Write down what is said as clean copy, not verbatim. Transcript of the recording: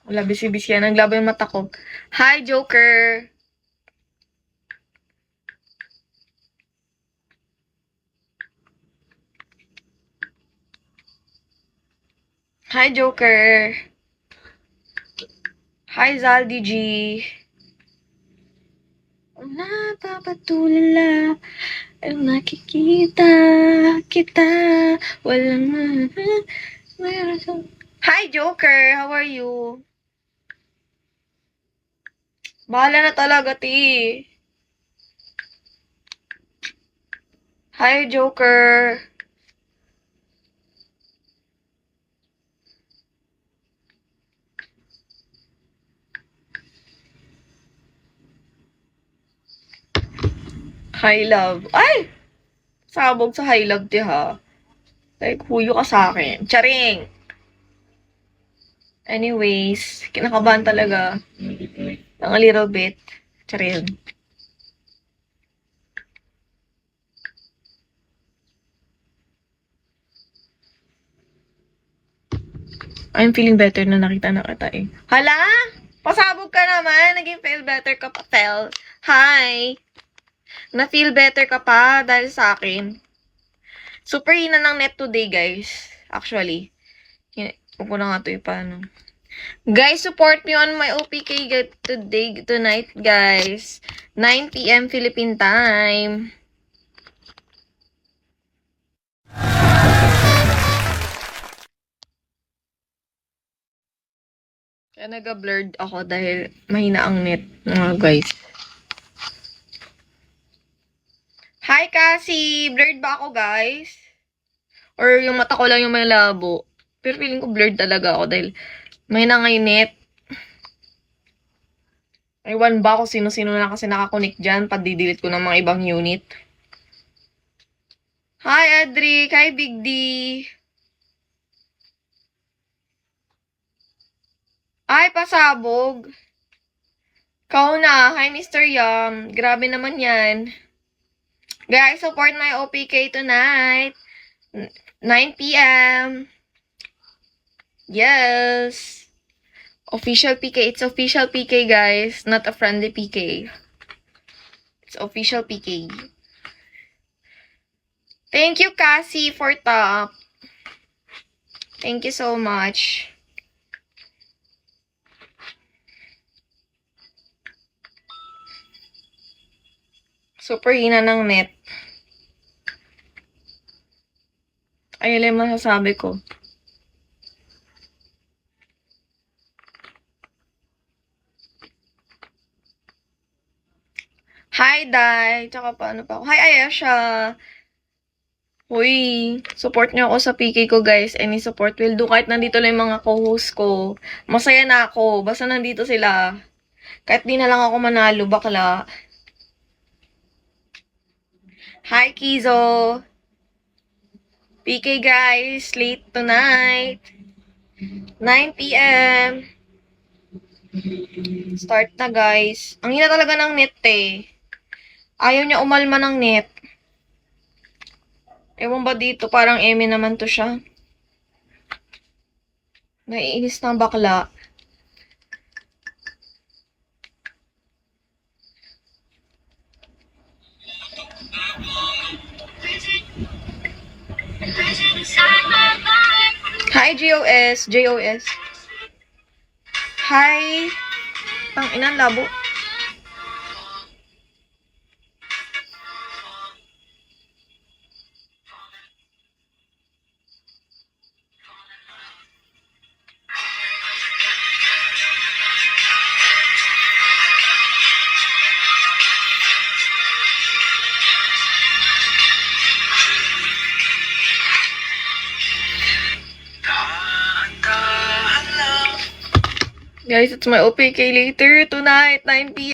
Wala, busy-busy yan. Naglabo yung mata ko. Hi, Joker! Hi, Joker! Hi, Zaldi G! Napapatulala ang nakikita kita. Walang Hi, Joker! How are you? Bahala na talaga, ti. Hi, Joker! Hi, love. Ay! Sabog sa hi, love, ti, ha? Like, huyo ka sa akin. Charing! Anyways, kinakabahan talaga. Ng a little bit. Charing. I'm feeling better na nakita na kita eh. Hala! Pasabog ka naman. Naging feel better ka pa, Fel. Hi! Na-feel better ka pa dahil sa akin. Super hina ng net today, guys. Actually. Huwag ko na nga ito paano. Guys, support me on my OPK tonight, guys. 9 p.m. Philippine time. Kaya nag-blurred ako dahil mahina ang net, mga guys. Hi, Cassie! Blurred ba ako, guys? Or yung mata ko lang yung may labo? Pero feeling ko blurred talaga ako dahil mahina nga yung net. Ewan ba kung sino-sino na kasi nakakonect dyan. Padidelete ko ng mga ibang unit. Hi, Edric! Hi, Big D! Ay, pasabog! Kau na! Hi, Mr. Yum! Grabe naman yan. Guys, support my OPK tonight. 9 p.m. Yes! Official PK. It's official PK, guys. Not a friendly PK. It's official PK. Thank you, Cassie, for top. Thank you so much. Super hina ng net. Ayun lang masasabi ko. Hi, Dai. Tsaka paano pa ako? Hi, Ayesha. Uy, support niyo ako sa PK ko, guys. Any support will do. Kahit nandito lang yung mga co-host ko. Masaya na ako. Basta nandito sila. Kahit di na lang ako manalo, bakla. Hi, Kizo. PK, guys. Late tonight. 9 p.m. Start na, guys. Ang hina talaga ng net, eh. Ayaw niya umalma ng net. Ewan ba dito, parang eme naman to siya. Naiinis na bakla. Hi, JOS. JOS. Hi. Ang inang labo. Guys, it's my OPK later tonight, 9 p.m.